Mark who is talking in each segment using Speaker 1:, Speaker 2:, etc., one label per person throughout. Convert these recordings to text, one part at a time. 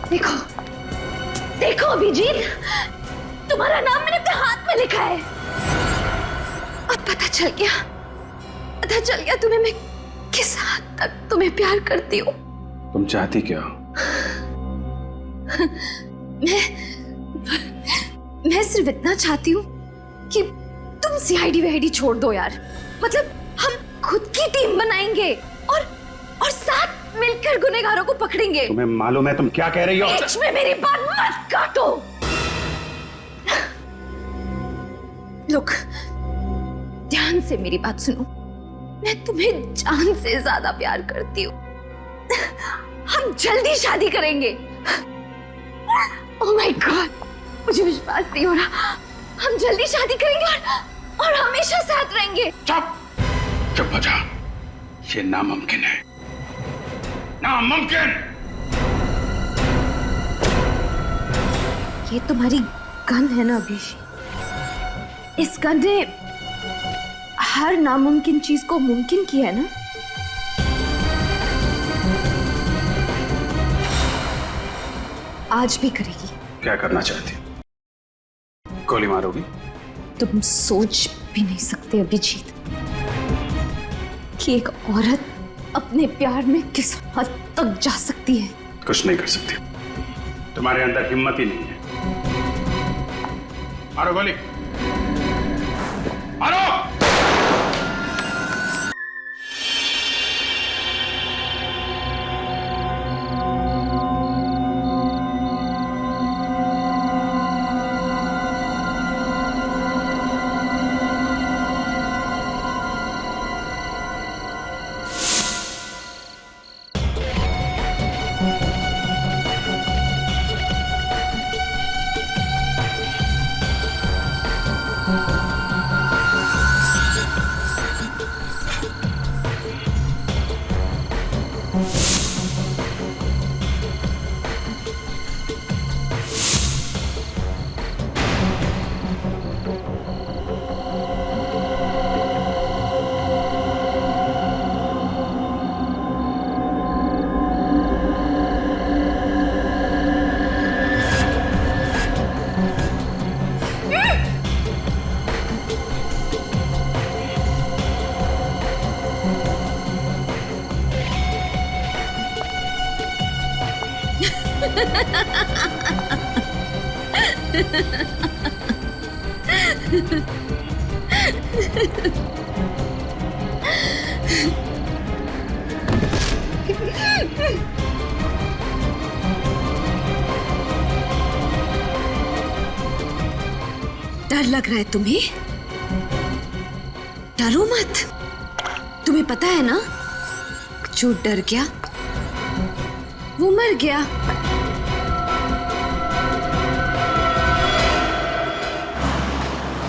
Speaker 1: देखो देखो अभिजीत, तुम्हारा नाम मैंने अपने हाथ में लिखा है। अब पता चल गया तुम्हें मैं किस हद तक तुम्हें प्यार करती हूँ।
Speaker 2: तुम चाहती क्या हो?
Speaker 1: मैं सिर्फ इतना चाहती हूँ कि तुम सीआईडी वीआईडी छोड़ दो यार। मतलब हम खुद की टीम बनाएंगे और साथ मिलकर गुनहगारों को पकड़ेंगे।
Speaker 2: तुम्हें मालूम है तुम क्या कह रही हो?
Speaker 1: बीच में मेरी बात मत काटो। लुक, ध्यान से मेरी बात सुनो। मैं तुम्हें जान से ज्यादा प्यार करती हूँ। हम जल्दी शादी करेंगे। ओह माय गॉड, मुझे विश्वास नहीं हो रहा। हम जल्दी शादी करेंगे और हमेशा साथ रहेंगे।
Speaker 2: चुप हो जा। ये नामुमकिन है, नामुमकिन।
Speaker 1: ये तुम्हारी गन है ना अभिषेक? इस गन ने हर नामुमकिन चीज को मुमकिन किया है ना? आज भी करेगी।
Speaker 2: क्या करना चाहती? गोली मारोगी?
Speaker 1: तुम सोच भी नहीं सकते अभिजीत कि एक औरत अपने प्यार में किस हद तक जा सकती है।
Speaker 2: कुछ नहीं कर सकती, तुम्हारे अंदर हिम्मत ही नहीं है। मारो गोली, मारो।
Speaker 1: डर लग रहा है तुम्हें? डरो मत। तुम्हें पता है ना, जो डर गया वो मर गया।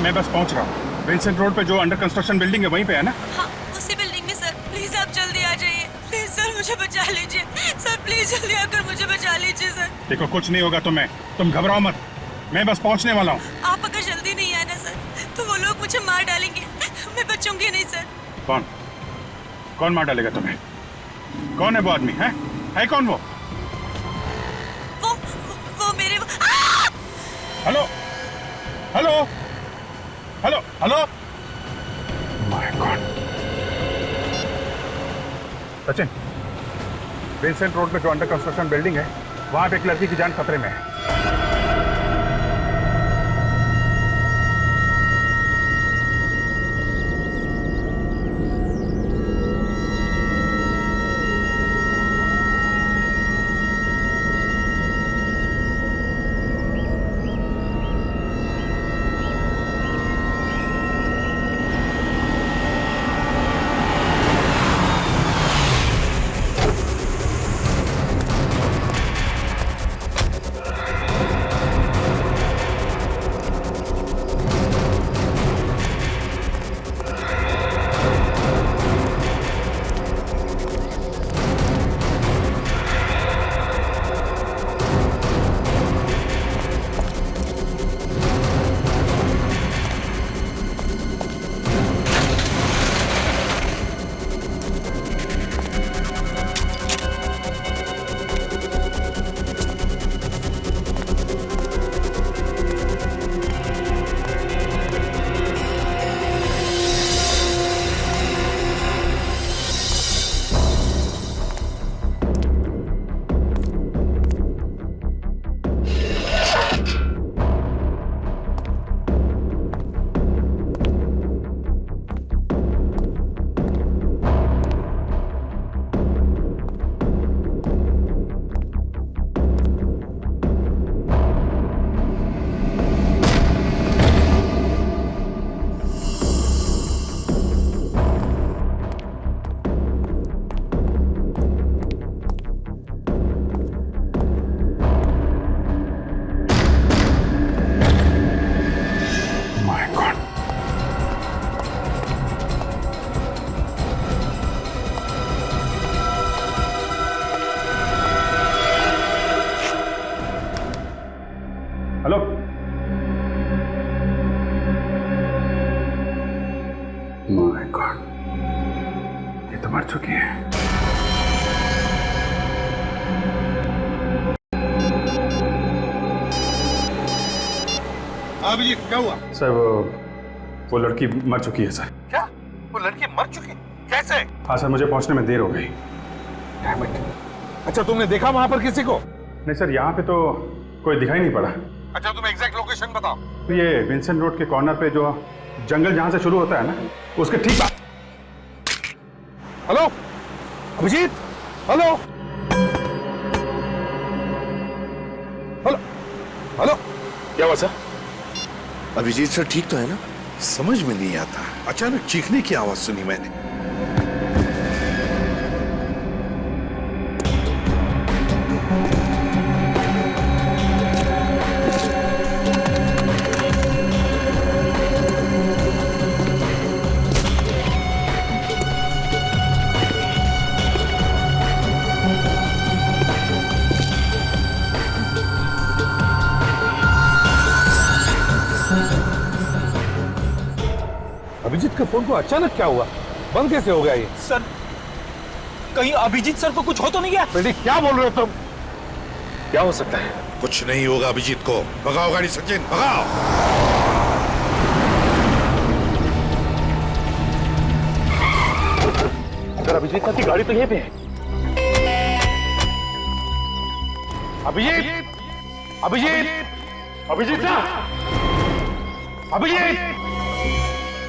Speaker 2: मैं बस पहुंच रहा हूँ। विंसेंट रोड पे जो अंडर कंस्ट्रक्शन बिल्डिंग है वहीं पे है ना?
Speaker 3: हाँ, उसी बिल्डिंग में सर। प्लीज आप जल्दी आ जाइए। प्लीज सर, मुझे बचा लीजिए सर। प्लीज जल्दी आकर मुझे बचा लीजिए सर।
Speaker 2: देखो कुछ नहीं होगा तुम्हें, तुम घबराओ मत। मैं बस पहुंचने वाला हूँ।
Speaker 3: आप अगर जल्दी नहीं आए ना सर तो वो लोग मुझे मार डालेंगे। मैं बचूंगी नहीं सर।
Speaker 2: कौन मार डालेगा तुम्हें? कौन है वो आदमी? है कौन वो?
Speaker 3: वो मेरे
Speaker 2: hello hello hello hello. My God. Sachin, Vincent road पे जो अंडर कंस्ट्रक्शन बिल्डिंग है वहां पे एक लड़की की जान खतरे में है। हेलो, माय गॉड, ये तो मर चुकी है।
Speaker 4: अभिजीत क्या हुआ?
Speaker 2: सर वो लड़की मर चुकी है सर।
Speaker 4: क्या? वो लड़की मर चुकी? कैसे?
Speaker 2: हाँ सर, मुझे पहुंचने में देर हो गई।
Speaker 4: अच्छा, तुमने देखा वहां पर किसी को?
Speaker 2: नहीं सर, यहाँ पे तो कोई दिखाई नहीं पड़ा।
Speaker 4: अच्छा, तुम एग्जैक्ट लोकेशन बताओ।
Speaker 2: तो ये विंसेंट रोड के कॉर्नर पे जो जंगल जहां से शुरू होता है ना, उसके ठीक बाद।
Speaker 4: Hello Abhijit, hello hello hello,
Speaker 2: क्या हुआ सर?
Speaker 5: अभिजीत सर ठीक तो है ना? समझ में नहीं आता, अचानक चीखने की आवाज सुनी मैंने।
Speaker 4: अभिजीत के फोन को अचानक क्या हुआ? बंद कैसे हो गया ये?
Speaker 6: सर, कहीं अभिजीत सर को कुछ हो तो नहीं गया?
Speaker 4: बेटी क्या बोल रहे हो तुम?
Speaker 6: क्या हो सकता है?
Speaker 5: कुछ नहीं होगा अभिजीत को। भगाओ गाड़ी सचिन, भगाओ।
Speaker 4: अगर अभिजीत की गाड़ी तो यहीं पे है। अभिजीत, अभिजीत, अभिजीत साहब, अभिजीत।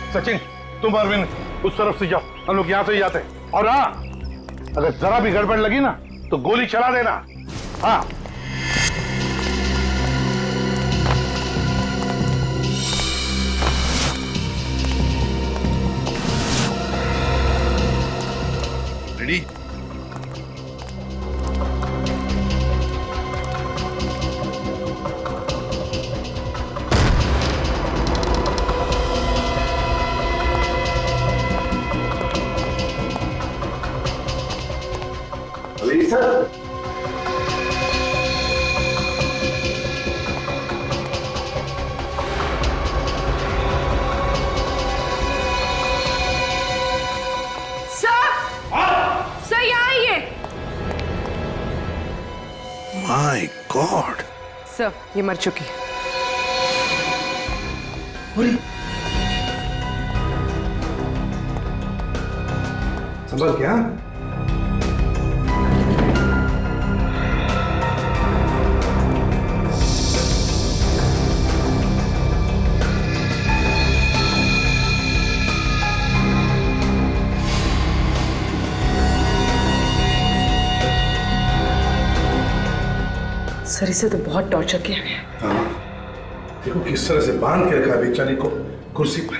Speaker 4: सचिन, तुम अरविंद उस तरफ से जाओ, हम लोग यहां से ही जाते हैं। और हाँ, अगर जरा भी गड़बड़ लगी ना तो गोली चला देना। हाँ।
Speaker 5: रेडी?
Speaker 4: सर,
Speaker 1: सर यहाँ आइए।
Speaker 5: माय गॉड,
Speaker 7: सर ये मर चुकी है।
Speaker 4: संभल क्या?
Speaker 7: सर इसे तो बहुत टॉर्चर किया है।
Speaker 4: देखो किस तरह से बांध के रखा बेचारी को कुर्सी पर।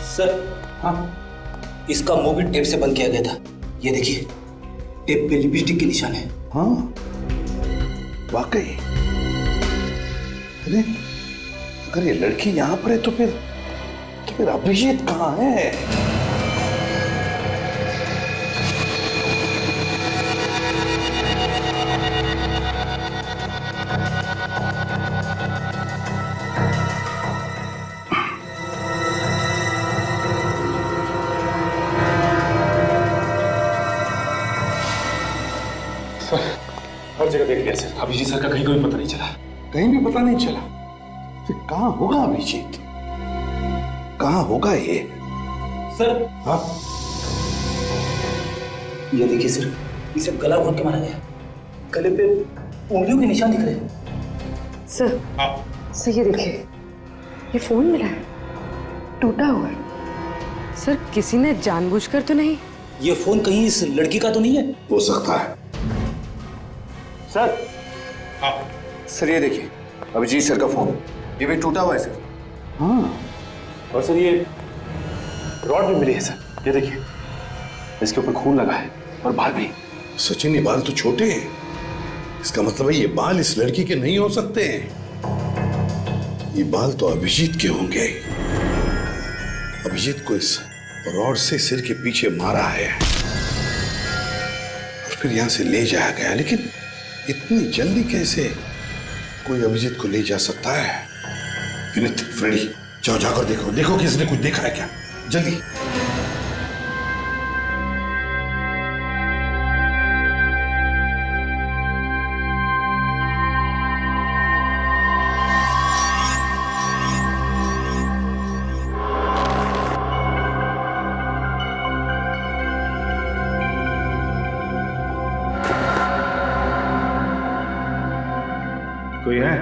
Speaker 6: सर, हाँ, इसका मुंह भी टेप से बंद किया गया था। ये देखिए, टेप पे लिपस्टिक के निशान है।
Speaker 5: हाँ वाकई। अरे अगर ये लड़की यहाँ पर है तो फिर अभिजीत कहाँ है?
Speaker 2: हर जगह देख लिया सर, अभिजीत सर का कहीं कोई पता नहीं चला।
Speaker 5: कहीं भी पता नहीं चला। फिर कहाँ होगा अभिजीत? कहाँ होगा ये?
Speaker 6: सर,
Speaker 4: हाँ,
Speaker 6: ये देखिए सर, इसे गला घोट के मारा गया। गले पे उंगलियों के निशान दिख रहे हैं।
Speaker 7: सर, सर ये देखिए, ये फोन मिला है, टूटा हुआ है। सर किसी ने जानबूझकर तो नहीं?
Speaker 6: ये फोन कहीं इस लड़की का तो नहीं है?
Speaker 5: हो सकता है।
Speaker 4: सर।
Speaker 5: सर ये देखिए, अभिजीत सर का फोन, ये भी टूटा हुआ है सर।
Speaker 2: हाँ, और सर ये रॉड भी मिली है सर, ये देखिए, इसके ऊपर खून लगा है और बाल भी।
Speaker 5: सचिन ये बाल तो छोटे हैं, इसका मतलब है ये बाल इस लड़की के नहीं हो सकते हैं। ये बाल तो अभिजीत के होंगे। अभिजीत को इस रॉड से सिर के पीछे मारा है। फिर यहां से ले जाया गया, लेकिन इतनी जल्दी कैसे कोई अभिजीत को ले जा सकता है? विनीत, फ्रेडी, जाओ जाकर देखो, देखो कि इसने कुछ देखा है क्या, जल्दी।
Speaker 4: कोई है?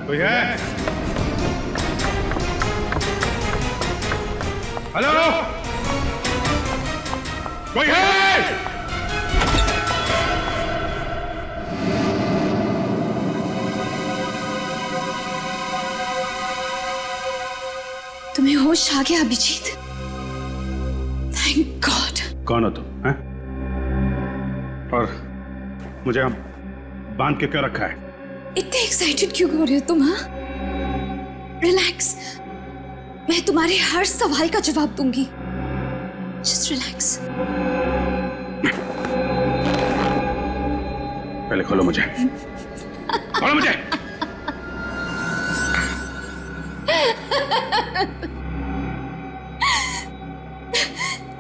Speaker 4: कोई है? हेलो, कोई है?
Speaker 1: तुम्हें होश आ गया अभिजीत? Thank God.
Speaker 4: कौन हो तुम? हैं? और मुझे हम बांध के क्यों रखा है?
Speaker 1: इतने एक्साइटेड क्यों हो रहे हो तुम? हाँ, रिलैक्स, मैं तुम्हारे हर सवाल का जवाब दूंगी। Just relax.
Speaker 4: पहले खोलो मुझे, खोलो मुझे।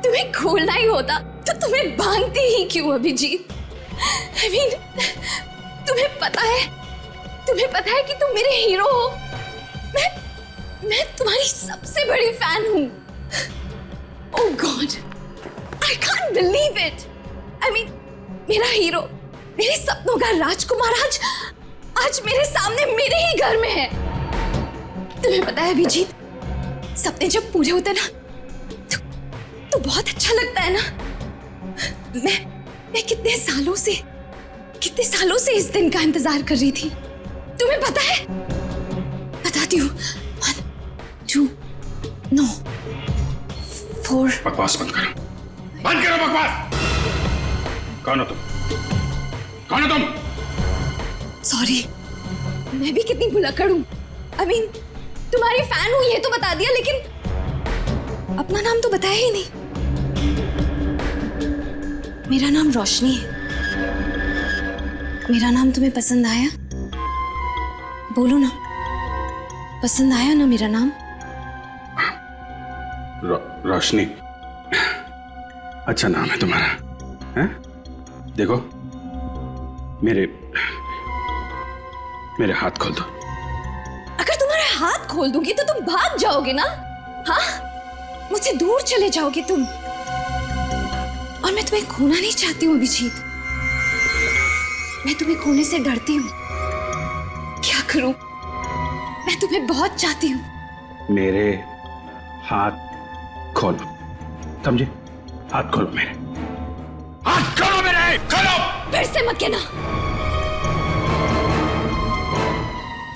Speaker 1: तुम्हें खोलना ही होता तो तुम्हें बांधती ही क्यों अभिजीत? I mean, तुम्हें पता है कि तुम मेरे हीरो हो। मैं तुम्हारी सबसे बड़ी फैन हूं। Oh God, I can't believe it. I mean, मेरा हीरो, मेरे सपनों का राजकुमार आज मेरे सामने मेरे ही घर में है। तुम्हें पता है अभिजीत, सपने जब पूरे होते ना तो बहुत अच्छा लगता है ना। मैं कितने सालों से इस दिन का इंतजार कर रही थी। तुम्हें पता है? बताती हूँ। 1, 2, no, 4।
Speaker 4: बकवास बंद करो, बंद करो बकवास। कौन हो तुम? कौन हो तुम?
Speaker 1: सॉरी, मैं भी कितनी भुलक्कड़ हूँ। I mean, तुम्हारी फैन हूँ ये तो बता दिया, लेकिन अपना नाम तो बताया ही नहीं। मेरा नाम रोशनी है। मेरा नाम तुम्हें पसंद आया? बोलो ना, पसंद आया ना मेरा नाम?
Speaker 4: रोशनी, अच्छा नाम है तुम्हारा, हैं? देखो, मेरे हाथ खोल दो।
Speaker 1: अगर तुम्हारे हाथ खोल दूंगी तो तुम भाग जाओगे ना? हाँ, मुझसे दूर चले जाओगे तुम। और मैं तुम्हें खोना नहीं चाहती हूँ अभिजीत। मैं तुम्हें खोने से डरती हूँ। क्या करूं? मैं तुम्हें बहुत चाहती हूँ।
Speaker 4: मेरे हाथ खोलो, समझे? हाथ खोलो मेरे, हाथ खोलो मेरे, खोलो।
Speaker 1: फिर से मत कहना।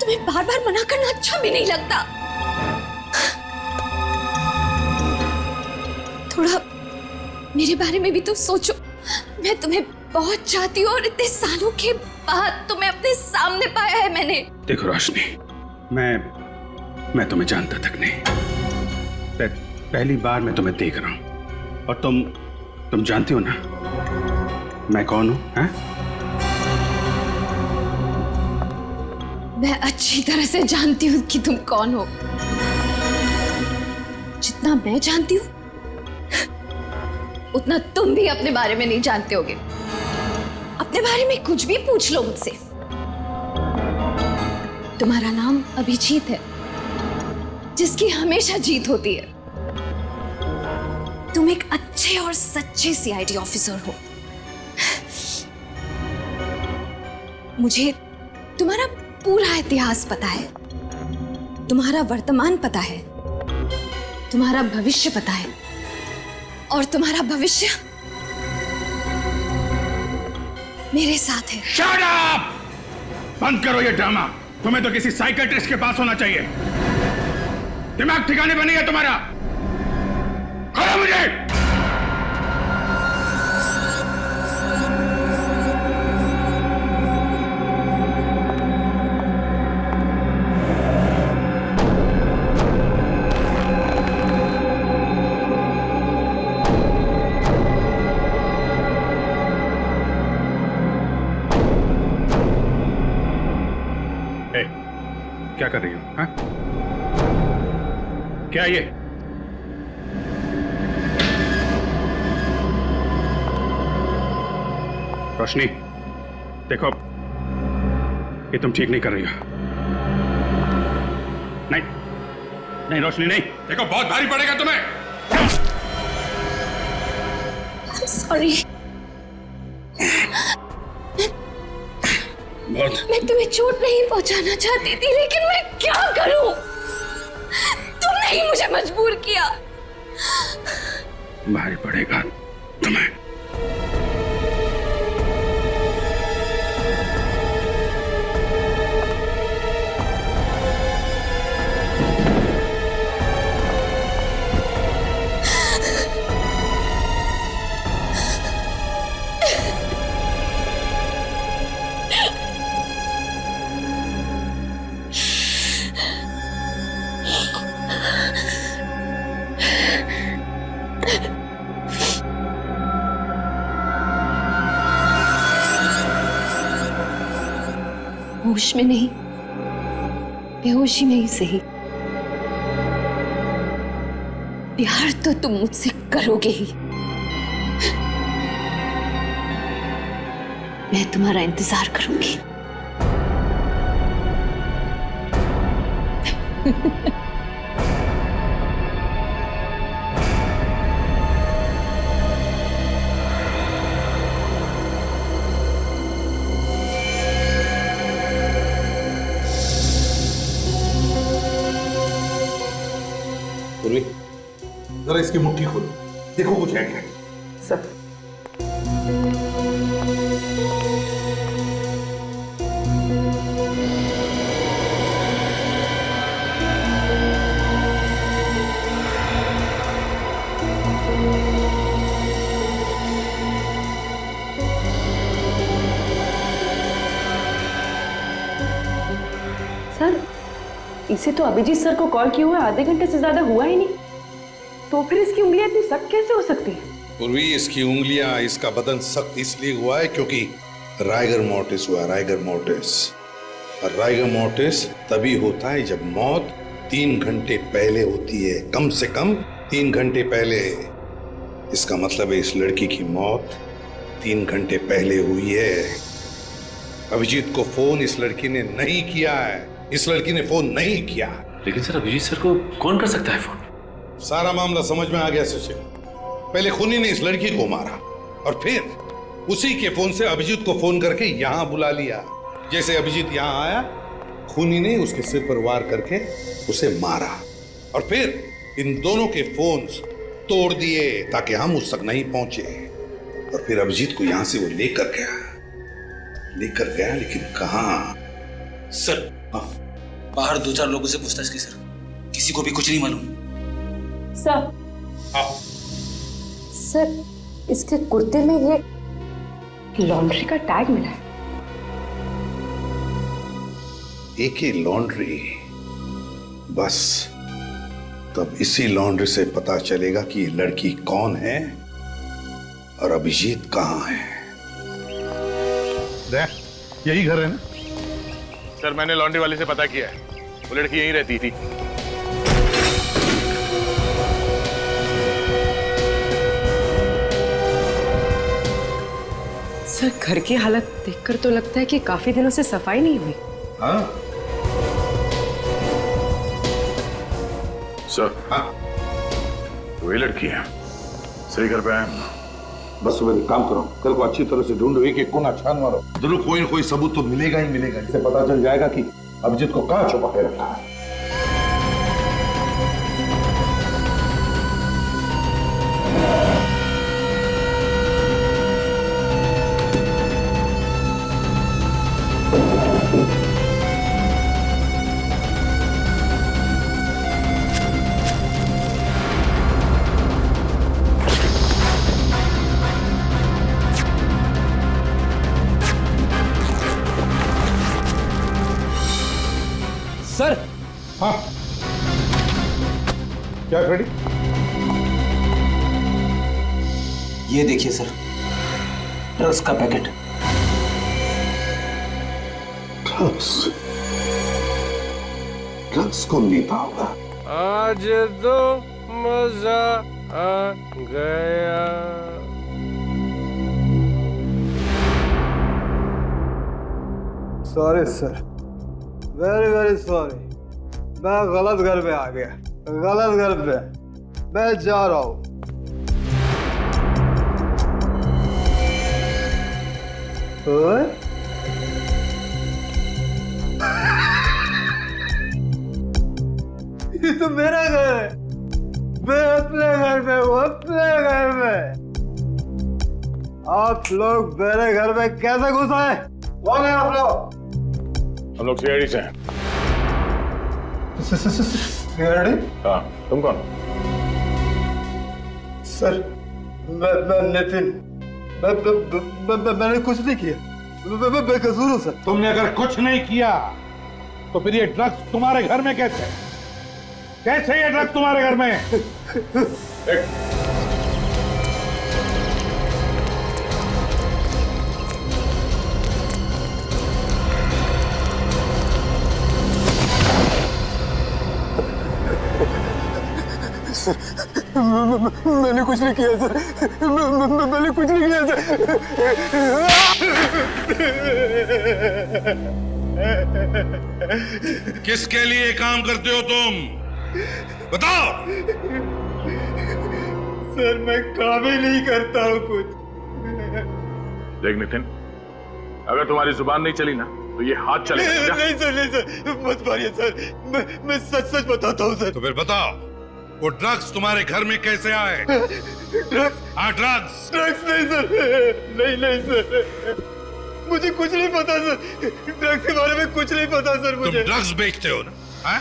Speaker 1: तुम्हें बार बार मना करना अच्छा भी नहीं लगता। थोड़ा मेरे बारे में भी तो सोचो। मैं तुम्हें बहुत चाहती हूँ और इतने सालों के बाद तुम्हें अपने सामने पाया है मैंने।
Speaker 4: देखो रोशनी, मैं तुम्हें जानता तक नहीं। पहली बार मैं तुम्हें देख रहा हूं और तुम जानती हो ना मैं कौन हूं? हैं?
Speaker 1: मैं अच्छी तरह से जानती हूँ कि तुम कौन हो। जितना मैं जानती हूँ उतना तुम भी अपने बारे में नहीं जानते होगे। अपने बारे में कुछ भी पूछ लो मुझसे। तुम्हारा नाम अभिजीत है, जिसकी हमेशा जीत होती है। तुम एक अच्छे और सच्चे सीआईडी ऑफिसर हो। मुझे तुम्हारा पूरा इतिहास पता है, तुम्हारा वर्तमान पता है, तुम्हारा भविष्य पता है, और तुम्हारा भविष्य मेरे साथ है।
Speaker 4: Shut up! बंद करो ये ड्रामा। तुम्हें तो किसी साइकियाट्रिस्ट के पास होना चाहिए। दिमाग ठिकाने पर नहीं है तुम्हारा। खोलो मुझे। क्या कर रही हो? हाँ? क्या ये? रोशनी, देखो, ये तुम ठीक नहीं कर रही हो। नहीं, नहीं रोशनी नहीं, देखो बहुत भारी पड़ेगा तुम्हें।
Speaker 1: सॉरी, मैं तुम्हें चोट नहीं पहुंचाना चाहती थी, लेकिन मैं क्या करूं? तुमने ही मुझे मजबूर किया।
Speaker 4: भारी पड़ेगा तुम्हें।
Speaker 1: होश में नहीं, बेहोशी में ही सही, प्यार तो तुम मुझसे करोगे ही। मैं तुम्हारा इंतजार करूंगी।
Speaker 5: पूर्वी, जरा इसकी मुट्ठी खोलो, देखो कुछ है क्या।
Speaker 7: सर, सर, इसे तो अभिजीत सर को कॉल किए हुए आधे घंटे से ज्यादा हुआ ही नहीं, तो फिर इसकी उंगलियां इतनी सख्त कैसे हो सकती है?
Speaker 5: पूर्वी, इसकी उंगलियां, इसका बदन सख्त इसलिए हुआ है क्योंकि राइगर मोर्टिस हुआ। राइगर मोर्टिस, और राइगर मोर्टिस तभी होता है जब मौत 3 घंटे पहले होती है, कम से कम 3 घंटे पहले। इसका मतलब है इस लड़की की मौत 3 घंटे पहले हुई है। अभिजीत को फोन इस लड़की ने नहीं किया है, इस लड़की ने फोन नहीं किया।
Speaker 2: लेकिन सर, अभिजीत सर को कौन कर सकता है फोन?
Speaker 5: सारा मामला समझ में आ गया सचिन। पहले खूनी ने इस लड़की को मारा और फिर उसी के फोन से अभिजीत को फोन करके यहां बुला लिया। जैसे अभिजीत यहां आया, खूनी ने उसके सिर पर वार करके उसे मारा और फिर इन दोनों के फोन्स तोड़ दिए ताकि हम उस तक नहीं पहुंचे। और फिर अभिजीत को यहां से वो लेकर गया, लेकिन कहां?
Speaker 6: सर, बाहर 2-4 लोगों से पूछताछ की सर, किसी को भी कुछ नहीं मालूम।
Speaker 7: सर, सर, इसके कुर्ते में ये लॉन्ड्री का टैग मिला है।
Speaker 5: एके लॉन्ड्री, बस तब इसी लॉन्ड्री से पता चलेगा कि ये लड़की कौन है और अभिजीत कहां है।
Speaker 4: यही घर है ना?
Speaker 8: सर, मैंने लॉन्ड्री वाले से पता किया है, वो लड़की यहीं रहती थी।
Speaker 7: सर, घर की हालत देखकर तो लगता है कि काफी दिनों से सफाई नहीं हुई।
Speaker 5: हाँ?
Speaker 8: सर,
Speaker 5: हाँ?
Speaker 8: वही लड़की है, सही घर पे आए।
Speaker 5: बस सुबह एक काम करो, कल को अच्छी तरह से ढूंढो, एक एक कोना छान मारो, जरूर कोई ना कोई सबूत तो मिलेगा ही मिलेगा, जिससे पता चल जाएगा कि अभिजीत को कहां छुपा के रखा है।
Speaker 6: सर,
Speaker 5: हाँ, क्या फ्रेडी?
Speaker 6: ये देखिए सर, ड्रग्स का पैकेट।
Speaker 5: ड्रग्स? ड्रग्स कौन देता होगा?
Speaker 9: आज तो मजा आ गया।
Speaker 10: Sorry sir, very very sorry. मैं गलत घर पे आ गया, गलत घर पे। मैं जा रहा हूँ। ओए? ये तो मेरा घर है। मैं अपने घर पे हूँ, अपने घर में। आप लोग मेरे घर में कैसे घुस आए? कौन है आप लोग?
Speaker 8: हम लोग सीआईडी से हैं।
Speaker 10: सीआईडी?
Speaker 8: हाँ, तुम कौन?
Speaker 10: सर, मैं नितिन। मैंने कुछ नहीं किया। मैं बेकसूर हूँ सर।
Speaker 5: तुमने अगर कुछ नहीं किया तो फिर ये ड्रग्स तुम्हारे घर में कैसे? कैसे ये ड्रग्स तुम्हारे घर में?
Speaker 10: मैंने कुछ नहीं किया सर। मैंने कुछ नहीं किया सर।
Speaker 5: किसके लिए काम करते हो तुम? बताओ।
Speaker 10: सर, मैं काम ही नहीं करता हूँ कुछ।
Speaker 8: देख नितिन, अगर तुम्हारी जुबान नहीं चली ना तो ये हाथ चलेगा।
Speaker 10: नहीं सर, नहीं सर, मत मारिए सर। मैं सच सच बताता हूँ सर।
Speaker 5: तो फिर बताओ, वो ड्रग्स तुम्हारे घर में कैसे आए?
Speaker 10: ड्रग्स?
Speaker 5: हाँ, ड्रग्स।
Speaker 10: ड्रग्स नहीं सर, नहीं सर, मुझे कुछ नहीं पता सर। ड्रग्स के बारे में कुछ नहीं पता सर मुझे।
Speaker 5: तुम ड्रग्स बेचते हो ना? हाँ?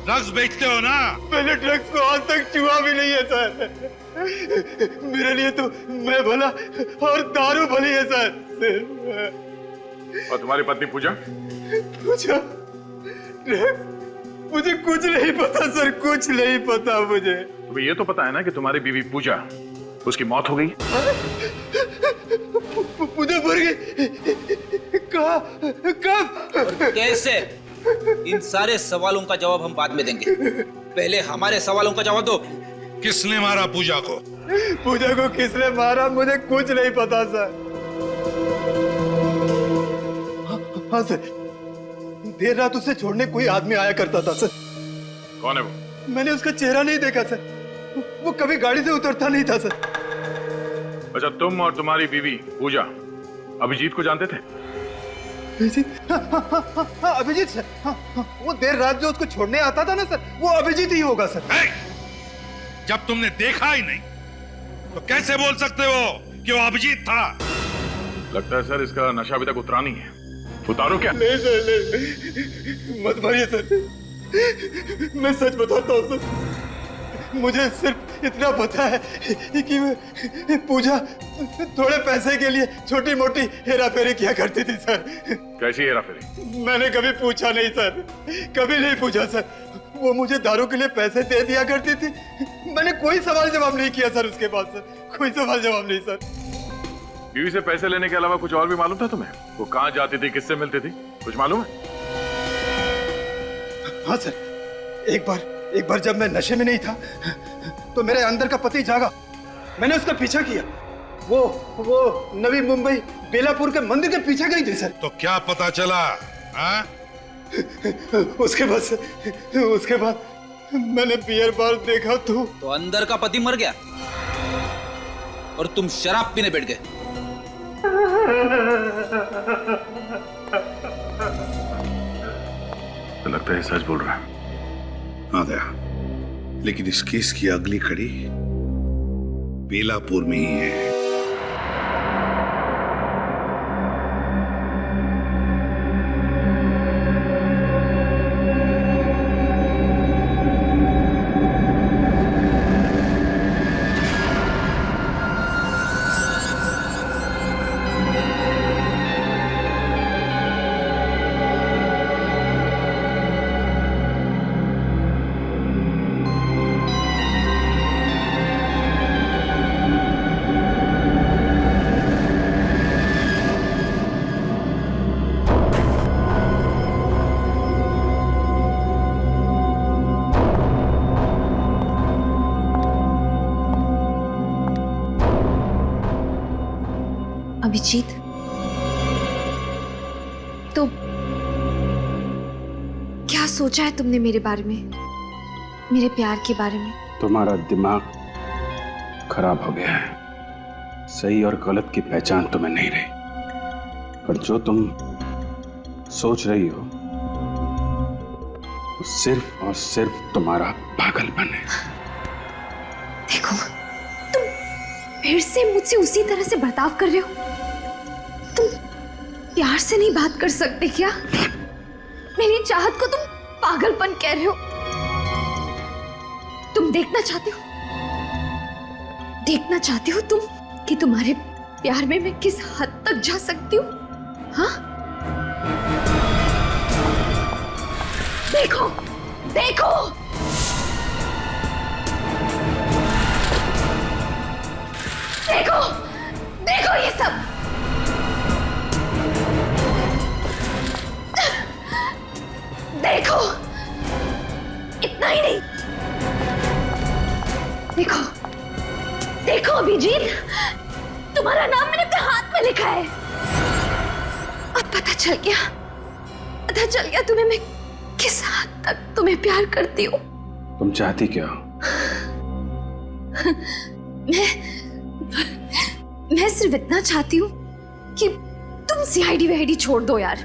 Speaker 5: ड्रग्स बेचते हो ना?
Speaker 10: मैंने ड्रग्स को आज तक छुआ भी नहीं है सर। मेरे लिए तो मैं भला और दारू भली है सर।
Speaker 8: और तुम्हारी पत्नी पूजा?
Speaker 10: पूजा? ड्रग्स? मुझे कुछ नहीं पता सर, कुछ नहीं पता मुझे।
Speaker 8: तुम्हें ये तो पता है ना कि तुम्हारी बीवी पूजा, उसकी मौत हो गई?
Speaker 10: पूजा मर गई? कब?
Speaker 6: कैसे? इन सारे सवालों का जवाब हम बाद में देंगे, पहले हमारे सवालों का जवाब दो।
Speaker 5: किसने मारा पूजा को?
Speaker 10: पूजा को किसने मारा मुझे कुछ नहीं पता सर। हाँ सर, देर रात उसे छोड़ने कोई आदमी आया करता था सर।
Speaker 8: कौन है वो?
Speaker 10: मैंने उसका चेहरा नहीं देखा सर। वो कभी गाड़ी से उतरता नहीं था सर।
Speaker 8: अच्छा, तुम और तुम्हारी बीवी पूजा अभिजीत को जानते थे?
Speaker 10: अभिजीत? हाँ, अभिजीत सर। वो देर रात जो उसको छोड़ने आता था ना सर, वो अभिजीत ही होगा सर।
Speaker 5: जब तुमने देखा ही नहीं तो कैसे बोल सकते हो कि वो अभिजीत था?
Speaker 8: लगता है सर इसका नशा अभी तक उतरा नहीं है। उतारो क्या?
Speaker 10: नहीं सर, नहीं, मत मारिए सर। मैं सच बताता हूँ सर। मुझे सिर्फ इतना पता है कि पूजा थोड़े पैसे के लिए छोटी मोटी हेरा फेरी किया करती थी सर।
Speaker 8: कैसी हेरा फेरी?
Speaker 10: मैंने कभी पूछा नहीं सर, कभी नहीं पूछा सर। वो मुझे दारू के लिए पैसे दे दिया करती थी। मैंने कोई सवाल जवाब नहीं किया सर उसके बाद सर, कोई सवाल जवाब नहीं सर।
Speaker 8: बीवी से पैसे लेने के अलावा कुछ और भी मालूम था तुम्हें? वो कहाँ जाती थी, किससे मिलती थी, कुछ मालूम है?
Speaker 10: हाँ सर, एक बार जब मैं नशे में नहीं था तो मेरे अंदर का पति जागा। मैंने उसका पीछा किया। वो नवी मुंबई बेलापुर के मंदिर के पीछे गई थी सर।
Speaker 5: तो क्या पता चला? हाँ?
Speaker 10: उसके बाद मैंने बियर बार देखा तो
Speaker 6: अंदर का पति मर गया और तुम शराब पीने बैठ गए।
Speaker 8: तो लगता है सच बोल रहा है।
Speaker 5: हाँ दया, लेकिन इस केस की अगली कड़ी बेलापुर में ही है।
Speaker 1: अभिजीत, तो क्या सोचा है तुमने मेरे बारे में, मेरे प्यार के बारे में?
Speaker 2: तुम्हारा दिमाग खराब हो गया है। सही और गलत की पहचान तुम्हें नहीं रही। पर जो तुम सोच रही हो वो सिर्फ और सिर्फ तुम्हारा पागलपन है।
Speaker 1: देखो, तुम फिर से मुझसे उसी तरह से बर्ताव कर रहे हो। तुम प्यार से नहीं बात कर सकते क्या? मेरी चाहत को तुम पागलपन कह रहे हो। तुम देखना चाहते हो तुम कि तुम्हारे प्यार में मैं किस हद तक जा सकती हूँ? हाँ, देखो देखो, देखो देखो ये सब। देखो, इतना ही नहीं, देखो देखो अभिजीत, तुम्हारा नाम मैंने अपने हाथ में लिखा है। अब पता चल गया तुम्हें मैं किस हद तक तुम्हें प्यार करती हूँ।
Speaker 2: तुम चाहती क्या हो?
Speaker 1: मैं सिर्फ इतना चाहती हूँ कि तुम सीआईडी वीआईडी छोड़ दो यार।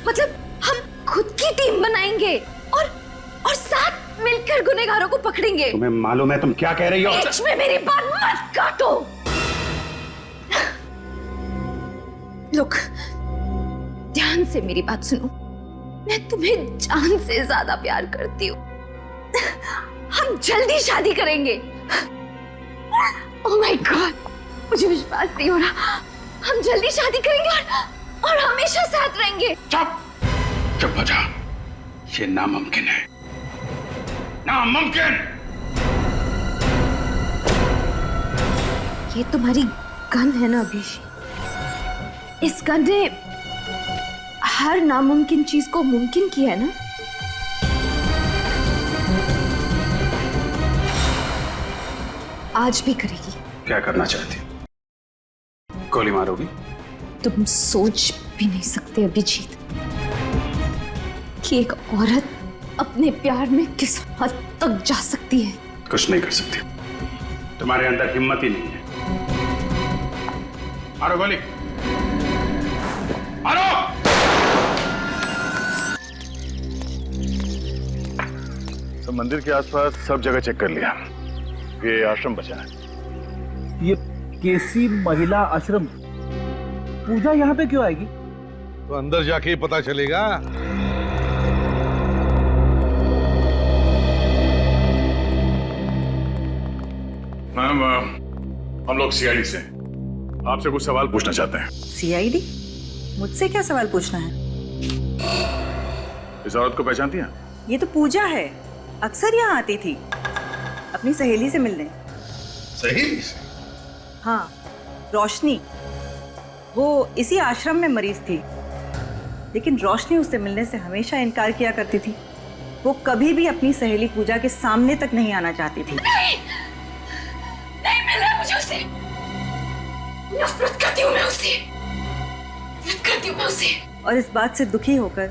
Speaker 1: मतलब हम खुद की टीम बनाएंगे और साथ मिलकर गुनहगारों को पकड़ेंगे।
Speaker 2: तुम्हें मालूम है तुम क्या कह रही हो?
Speaker 1: बीच में मेरी बात मत काटो। लोग, ध्यान से मेरी बात सुनो। मैं तुम्हें जान से ज्यादा प्यार करती हूँ। हम जल्दी शादी करेंगे। ओह माय गॉड, मुझे विश्वास नहीं हो रहा। हम जल्दी शादी करेंगे और हमेशा साथ रहेंगे।
Speaker 2: चुप हो जा। ये नामुमकिन है, नामुमकिन।
Speaker 1: ये तुम्हारी गन है ना अभिषेक? इस गन ने हर नामुमकिन चीज को मुमकिन किया है ना? आज भी करेगी।
Speaker 2: क्या करना चाहती हो? गोली मारोगी?
Speaker 1: तुम सोच भी नहीं सकते अभिजीत कि एक औरत अपने प्यार में किस हद तक जा सकती है।
Speaker 2: कुछ नहीं कर सकती। तुम्हारे अंदर हिम्मत ही नहीं है। मारो गोली, मारो।
Speaker 8: तो मंदिर के आसपास सब जगह चेक कर लिया। ये आश्रम बचा है।
Speaker 6: ये केसी महिला आश्रम, पूजा यहाँ पे क्यों आएगी?
Speaker 5: तो अंदर जाके ही पता चलेगा।
Speaker 8: मैम, हम लोग सीआईडी से आपसे कुछ सवाल पूछना चाहते हैं।
Speaker 3: सीआईडी? मुझसे क्या सवाल पूछना है?
Speaker 8: इस औरत को पहचानती हैं?
Speaker 3: ये तो पूजा है, अक्सर यहाँ आती थी अपनी सहेली से मिलने।
Speaker 5: सहेली से?
Speaker 3: हाँ, रोशनी। वो इसी आश्रम में मरीज थी, लेकिन रोशनी उससे मिलने से हमेशा इनकार किया करती थी। वो कभी भी अपनी सहेली पूजा के सामने तक नहीं आना चाहती थी।
Speaker 1: नहीं मिला मुझे उससे। नफरत करती हूँ मैं उससे।
Speaker 3: और इस बात से दुखी होकर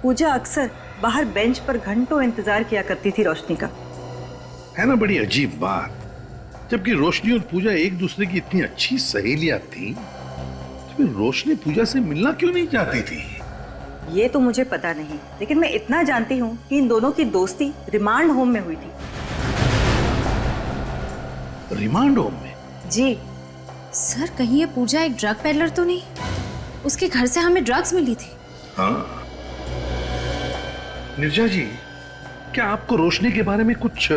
Speaker 3: पूजा अक्सर बाहर बेंच पर घंटों इंतजार किया करती थी रोशनी का।
Speaker 5: है ना बड़ी अजीब बात। जबकि रोशनी और पूजा एक दूसरे की इतनी अच्छी सहेलियां थी, तो फिर रोशनी पूजा से मिलना क्यों नहीं चाहती थी?
Speaker 3: ये तो मुझे पता नहीं, लेकिन मैं इतना जानती हूँ कि इन दोनों की दोस्ती रिमांड होम में हुई थी।
Speaker 5: रिमांड होम में?
Speaker 3: जी
Speaker 1: सर, कहीं ये पूजा एक ड्रग पेडलर तो नहीं? उसके घर से हमें ड्रग्स मिली थी।
Speaker 5: हाँ निर्जा जी, क्या आपको रोशनी के बारे में कुछ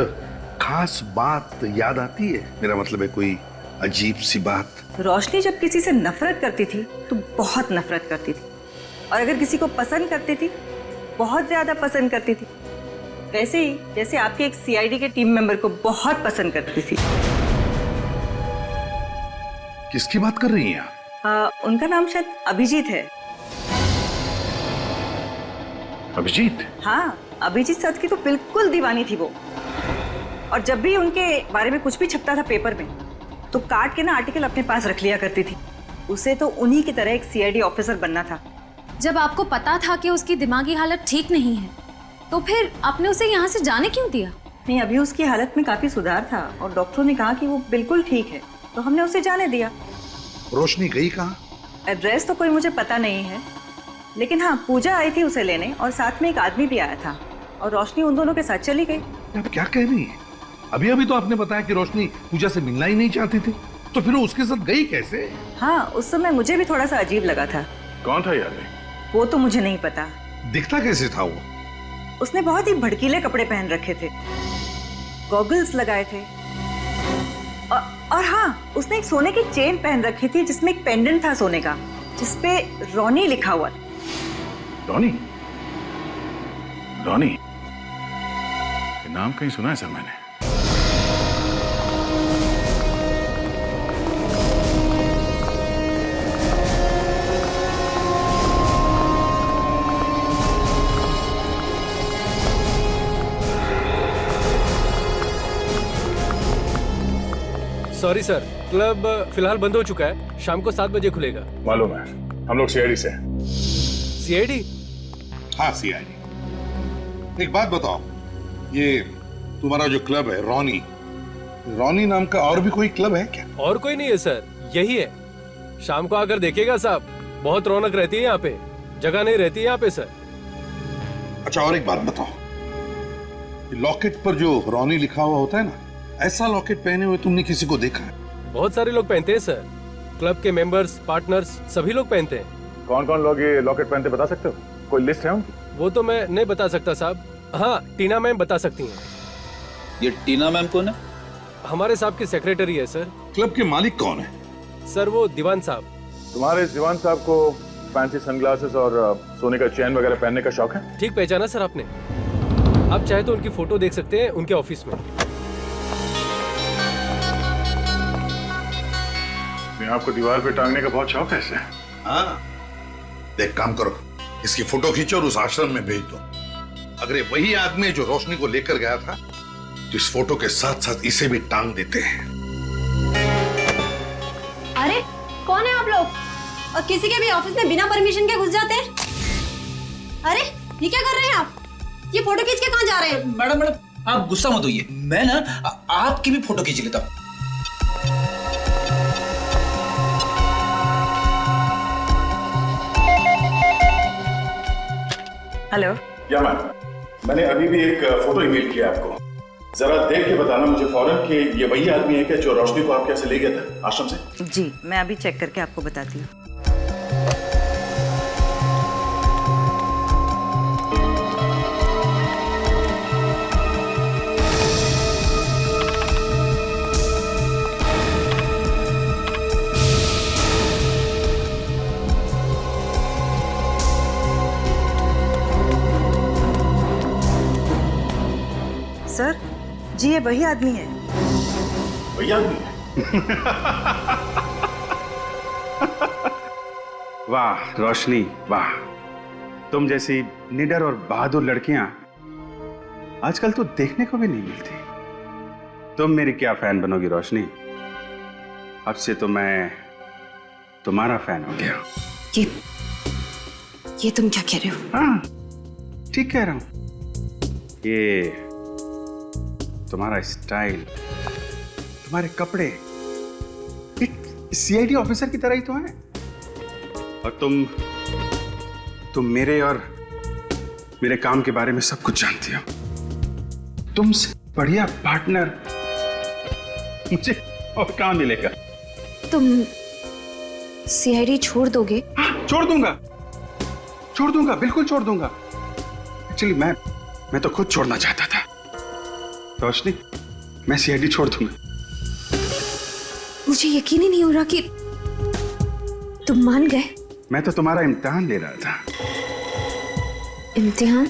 Speaker 5: खास बात याद आती है? मेरा मतलब है कोई अजीब सी बात।
Speaker 3: रोशनी जब किसी से नफरत करती थी तो बहुत नफरत करती थी, और अगर किसी को पसंद करती थी, बहुत ज्यादा पसंद करती थी। वैसे ही जैसे आपके एक सीआईडी के टीम मेंबर को बहुत पसंद करती थी।
Speaker 5: किसकी बात कर रही हैं आप?
Speaker 3: उनका नाम शायद अभिजीत है।
Speaker 5: अभिजीत?
Speaker 3: हाँ, अभिजीत सर की तो बिल्कुल दीवानी थी वो। और जब भी उनके बारे में कुछ भी छपता था पेपर में, तो काट के ना आर्टिकल अपने पास रख लिया करती थी। उसे तो उन्हीं की तरह एक सीआईडी ऑफिसर बनना था।
Speaker 1: जब आपको पता था कि उसकी दिमागी हालत ठीक नहीं है तो फिर आपने उसे यहाँ से जाने क्यों दिया?
Speaker 3: नहीं, अभी उसकी हालत में काफी सुधार था और डॉक्टरों ने कहा कि वो बिल्कुल ठीक है, तो हमने उसे जाने दिया।
Speaker 5: रोशनी गई कहाँ?
Speaker 3: एड्रेस तो कोई मुझे पता नहीं है, लेकिन हाँ, पूजा आई थी उसे लेने और साथ में एक आदमी भी आया था और रोशनी उन दोनों के साथ चली गई।
Speaker 5: आप क्या कह रही है? अभी अभी तो आपने बताया कि रोशनी पूजा से मिलना ही नहीं चाहती थी, तो फिर वो उसके साथ गई कैसे?
Speaker 3: हाँ, उस समय मुझे भी थोड़ा सा अजीब लगा था।
Speaker 8: कौन था यार?
Speaker 3: वो तो मुझे नहीं पता।
Speaker 5: दिखता कैसे था वो?
Speaker 3: उसने बहुत ही भड़कीले कपड़े पहन रखे थे, गॉगल्स लगाए थे और हाँ, उसने एक सोने की चेन पहन रखी थी जिसमें एक पेंडेंट था सोने का, जिसपे रॉनी लिखा हुआ था।
Speaker 8: रॉनी? रॉनी? ये नाम कहीं सुना है सर मैंने।
Speaker 9: सॉरी सर, क्लब फिलहाल बंद हो चुका है, शाम को 7 बजे खुलेगा।
Speaker 8: मालूम है, हम लोग सीआईडी से।
Speaker 9: सीआईडी?
Speaker 5: हाँ, सीआईडी। एक बात बताओ, ये तुम्हारा जो क्लब है रॉनी नाम का और भी कोई क्लब है क्या?
Speaker 9: और कोई नहीं है सर, यही है। शाम को आकर देखिएगा साहब, बहुत रौनक रहती है यहाँ पे, जगह नहीं रहती है यहाँ पे सर।
Speaker 5: अच्छा, और एक बात बताओ, लॉकेट पर जो रॉनी लिखा हुआ होता है ना, ऐसा लॉकेट पहने हुए तुमने किसी को देखा है?
Speaker 9: बहुत सारे लोग पहनते हैं सर, क्लब के मेंबर्स, पार्टनर्स सभी लोग पहनते हैं।
Speaker 8: कौन कौन लोग ये लॉकेट पहनते बता सकते हो? कोई लिस्ट है उनकी?
Speaker 9: वो तो मैं नहीं बता सकता साहब। हाँ, टीना मैम बता सकती हैं।
Speaker 6: ये टीना मैम कौन है?
Speaker 9: हमारे साहब की सेक्रेटरी है सर।
Speaker 5: क्लब के मालिक कौन है?
Speaker 9: सर वो दीवान साहब।
Speaker 8: तुम्हारे इस दीवान साहब को फैंसी सनग्लासेस और सोने का चैन वगैरह पहनने का शौक है?
Speaker 9: ठीक पहचाना सर आपने। आप चाहे तो उनकी फोटो देख सकते हैं उनके ऑफिस में।
Speaker 8: आपको दीवार पे टांगने का बहुत शौक है इसे?
Speaker 5: हाँ, देख, काम करो, इसकी फोटो खींचो और उस आश्रम में भेज दो। अगर ये वही आदमी है जो रोशनी को लेकर गया था, तो इस फोटो के साथ साथ इसे भी टांग देते हैं।
Speaker 1: अरे कौन है आप लोग? और किसी के भी ऑफिस में बिना परमिशन के घुस जाते हैं? अरे ये क्या कर रहे हैं आप? ये फोटो खींच के कहाँ जा रहे हैं?
Speaker 6: मैडम आप गुस्सा मत होइए, मैं ना आपकी भी फोटो खींच लेता हूँ।
Speaker 3: हेलो।
Speaker 8: या मैम, मैंने अभी भी एक फोटो ईमेल किया आपको, जरा देख के बताना मुझे फौरन कि ये वही आदमी है क्या जो रोशनी को आपके यहाँ से ले गया था आश्रम से?
Speaker 3: जी, मैं अभी चेक करके आपको बताती हूँ। सर जी, ये वही आदमी है।
Speaker 8: वही आदमी है?
Speaker 2: वाह रोशनी, वाह, तुम जैसी निडर और बहादुर लड़कियां आजकल तो देखने को भी नहीं मिलती। तुम मेरी क्या फैन बनोगी रोशनी, अब से तो मैं तुम्हारा फैन हो गया।
Speaker 1: ये तुम क्या कह रहे हो?
Speaker 2: हाँ, ठीक कह रहा हूं। ये तुम्हारा स्टाइल, तुम्हारे कपड़े एक सीआईडी ऑफिसर की तरह ही तो है। और तुम मेरे और मेरे काम के बारे में सब कुछ जानती हो। तुमसे बढ़िया पार्टनर मुझे और कहाँ मिलेगा?
Speaker 1: तुम सीआईडी छोड़ दोगे?
Speaker 2: हाँ, छोड़ दूंगा, बिल्कुल छोड़ दूंगा। एक्चुअली मैं तो खुद छोड़ना चाहता था रोशनी, मैं सीआईडी छोड़ दूंगा।
Speaker 1: मुझे यकीन ही नहीं हो रहा कि तुम मान गए।
Speaker 2: मैं तो तुम्हारा इम्तिहान ले रहा था।
Speaker 1: इम्तिहान?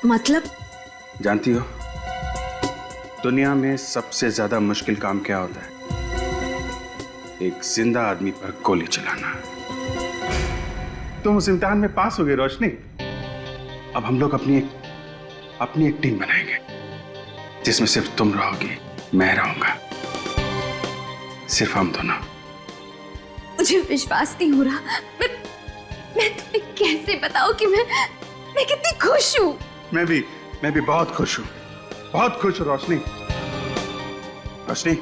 Speaker 1: मतलब?
Speaker 2: जानती हो दुनिया में सबसे ज्यादा मुश्किल काम क्या होता है? एक जिंदा आदमी पर गोली चलाना। तुम उस इम्तिहान में पास हो गए रोशनी। अब हम लोग अपनी एक टीम बनाएंगे जिसमें सिर्फ तुम रहोगी, मैं रहूंगा, सिर्फ हम दोनों।
Speaker 1: मुझे विश्वास नहीं हो रहा। मैं तुम्हें कैसे बताऊं कि मैं कितनी खुश हूँ।
Speaker 2: मैं भी बहुत खुश हूँ, बहुत खुश हूँ रोशनी। रोशनी,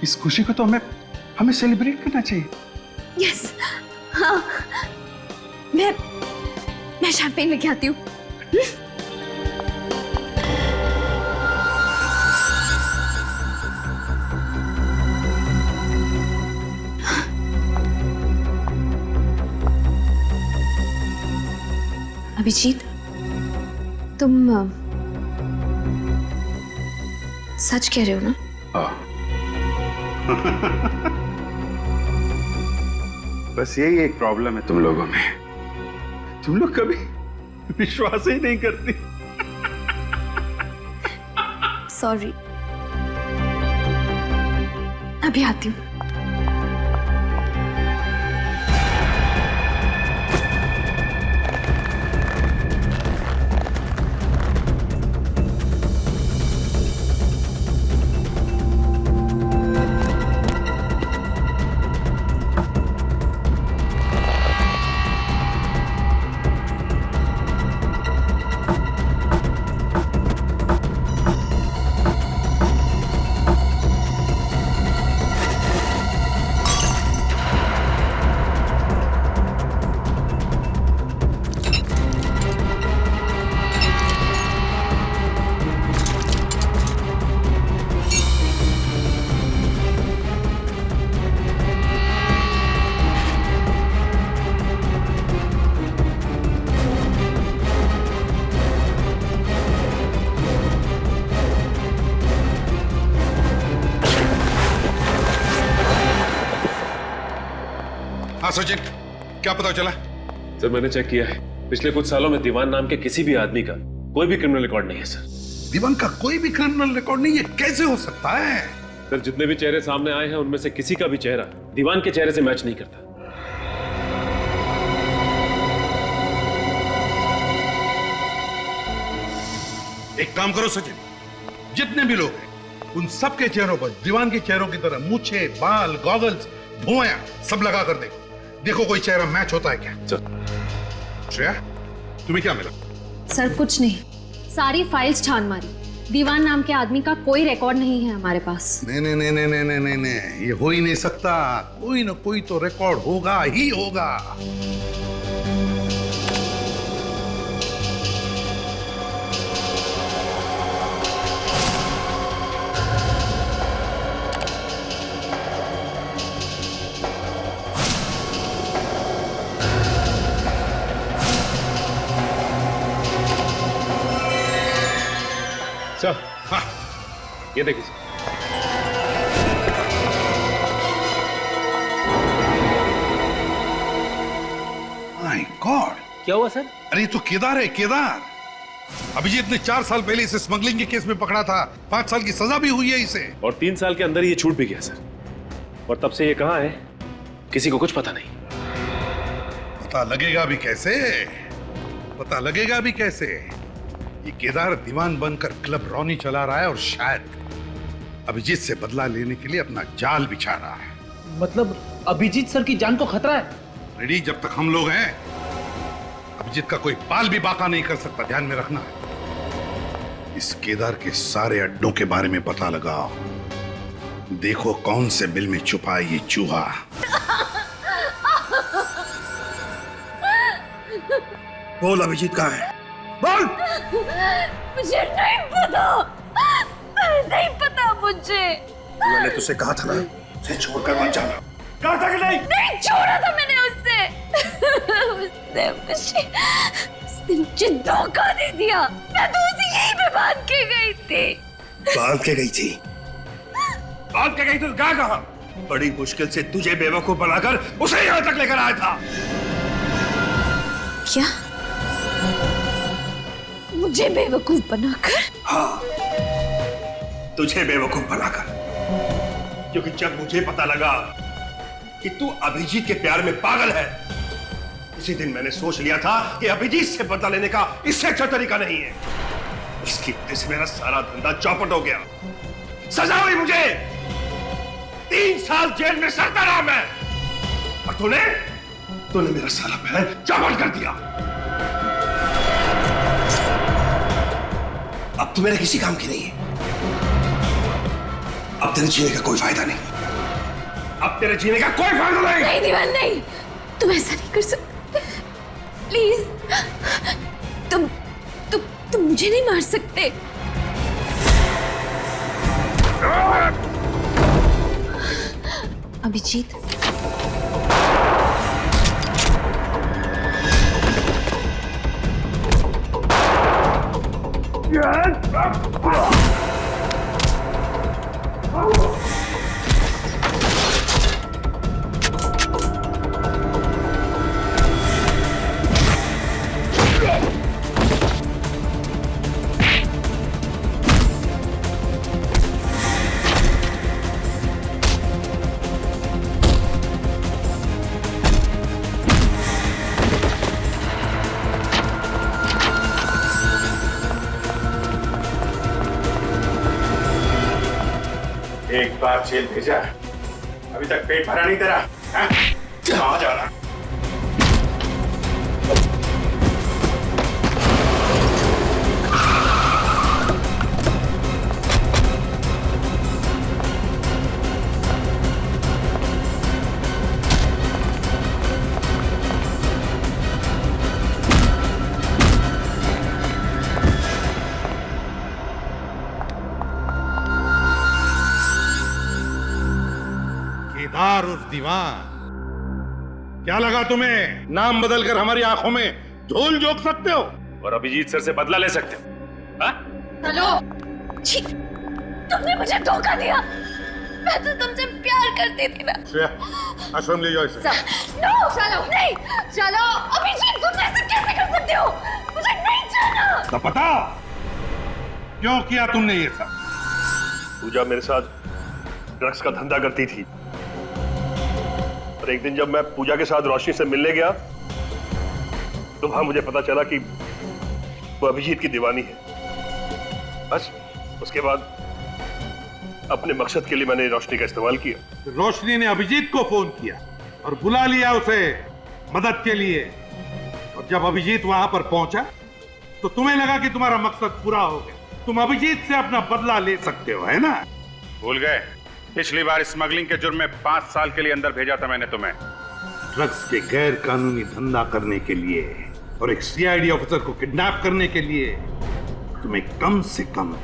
Speaker 2: इस खुशी को तो हमें सेलिब्रेट करना चाहिए।
Speaker 1: यस, हाँ, मैं शैंपेन लेके आती हूँ। अभिजीत, तुम सच कह रहे हो ना?
Speaker 2: बस यही एक प्रॉब्लम है तुम लोगों में, तुम लोग कभी विश्वास ही नहीं करती।
Speaker 1: सॉरी, अभी आती हूँ।
Speaker 5: हाँ सचिन, क्या पता चला?
Speaker 9: सर मैंने चेक किया है, पिछले कुछ सालों में दीवान नाम के किसी भी आदमी का कोई भी क्रिमिनल रिकॉर्ड नहीं है सर।
Speaker 5: दीवान का कोई भी क्रिमिनल रिकॉर्ड नहीं है? कैसे हो सकता है?
Speaker 9: सर जितने भी चेहरे सामने आए हैं उनमें से किसी का भी चेहरा दीवान के चेहरे से मैच नहीं करता।
Speaker 5: एक काम करो सचिन, जितने भी लोग हैं उन सबके चेहरों पर दीवान के चेहरों की तरह मूछे, बाल, गॉगल्स, धुआं सब लगा कर देखो कोई चेहरा मैच होता है क्या। श्रेया, तुम्हें क्या मिला?
Speaker 11: सर कुछ नहीं, सारी फाइल्स छान मारी, दीवान नाम के आदमी का कोई रिकॉर्ड नहीं है हमारे पास।
Speaker 5: नहीं नहीं नहीं नहीं नहीं नहीं नहीं, ये हो ही नहीं सकता। कोई ना कोई तो रिकॉर्ड होगा ही होगा।
Speaker 9: सर हाँ, ये देखिए सर।
Speaker 5: माय गॉड,
Speaker 6: क्या हुआ सर?
Speaker 5: अरे तो केदार है, केदार। अभिजीत ने 4 साल पहले इसे स्मगलिंग के केस में पकड़ा था, 5 साल की सजा भी हुई है इसे।
Speaker 9: और 3 साल के अंदर ये छूट भी गया सर, और तब से ये कहाँ है किसी को कुछ पता नहीं।
Speaker 5: पता लगेगा भी कैसे? पता लगेगा भी कैसे? ये केदार दीवान बनकर क्लब रॉनी चला रहा है और शायद अभिजीत से बदला लेने के लिए अपना जाल बिछा रहा है।
Speaker 6: मतलब अभिजीत सर की जान को खतरा है?
Speaker 5: रेडी, जब तक हम लोग हैं अभिजीत का कोई बाल भी बाका नहीं कर सकता, ध्यान में रखना। इस केदार के सारे अड्डों के बारे में पता लगाओ, देखो कौन से बिल में छुपा है ये चूहा।
Speaker 10: बोल अभिजीत कहाँ है? बोल।
Speaker 1: मुझे नहीं पता, नहीं पता मुझे।
Speaker 10: मैंने तुझसे कहा था ना, उसे छोड़कर मत जाना। कहा था कि नहीं?
Speaker 1: नहीं छोड़ा था मैंने उससे। उसने मुझे धोखा दे दिया। मैं तो उसे यहीं पे बांध के गई थी।
Speaker 10: बांध के गई थी? बांध के गई तो कहा? बड़ी मुश्किल से तुझे बेवकूफ बनाकर उसे यहाँ तक लेकर आया था।
Speaker 1: क्या? मुझे बेवकूफ बनाकर?
Speaker 10: हाँ, तुझे बेवकूफ बनाकर। क्योंकि जब मुझे पता लगा कि तू अभिजीत के प्यार में पागल है, उसी दिन मैंने सोच लिया था कि अभिजीत से बदला लेने का इससे अच्छा तरीका नहीं है। उसकी वजह से मेरा सारा धंधा चौपट हो गया। सजा हुई मुझे, 3 साल जेल में सड़ता रहा मैं।
Speaker 8: और तूने मेरा सारा प्लान चौपट कर दिया। अब तू मेरे किसी काम की नहीं है। अब तेरे जीने का कोई फायदा नहीं। अब तेरे जीने का कोई फायदा नहीं।
Speaker 1: नहीं दीवान नहीं, तुम ऐसा नहीं कर सकते। प्लीज, तुम मुझे नहीं मार सकते। अभिजीत,
Speaker 8: एक बार जेल भेजा, अभी तक पेट भरा नहीं तेरा? कहाँ जा रहा?
Speaker 5: केदार उर्फ दीवान, क्या लगा तुम्हें नाम बदलकर हमारी आंखों में धूल झोंक सकते हो
Speaker 8: और अभिजीत सर से बदला ले सकते हो?
Speaker 1: चलो। छी, तुमने मुझे धोखा दिया। मैं तो तुमसे प्यार करती थी ना।
Speaker 5: श्रेया, आश्रम ले जाओ इसे।
Speaker 1: नो, चलो नहीं, चलो। अभिजीत, तुम ऐसा कैसे कर सकते हो? मुझे नहीं जाना।
Speaker 5: तो पता क्यों किया तुमने ये सब?
Speaker 8: पूजा मेरे साथ ड्रग्स का धंधा करती थी और एक दिन जब मैं पूजा के साथ रोशनी से मिलने गया तो वहां मुझे पता चला कि वो अभिजीत की दीवानी है। बस उसके बाद अपने मकसद के लिए मैंने रोशनी का इस्तेमाल किया।
Speaker 5: रोशनी ने अभिजीत को फोन किया और बुला लिया उसे मदद के लिए, और जब अभिजीत वहां पर पहुंचा तो तुम्हें लगा कि तुम्हारा मकसद पूरा हो गया। तुम अभिजीत से अपना बदला ले सकते हो, है ना?
Speaker 2: भूल गए? पिछली बार स्मगलिंग के जुर्म में 5 साल के लिए अंदर भेजा था मैंने तुम्हें।
Speaker 5: ड्रग्स के गैर कानूनी धंधा करने के लिए और एक सीआईडी ऑफिसर को किडनैप करने के लिए तुम्हें कम से कम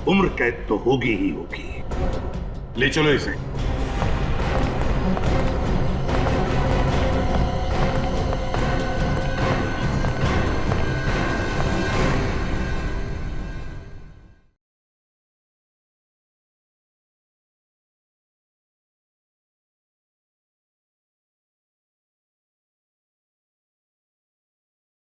Speaker 5: उम्र कैद तो होगी ही होगी। ले चलो इसे।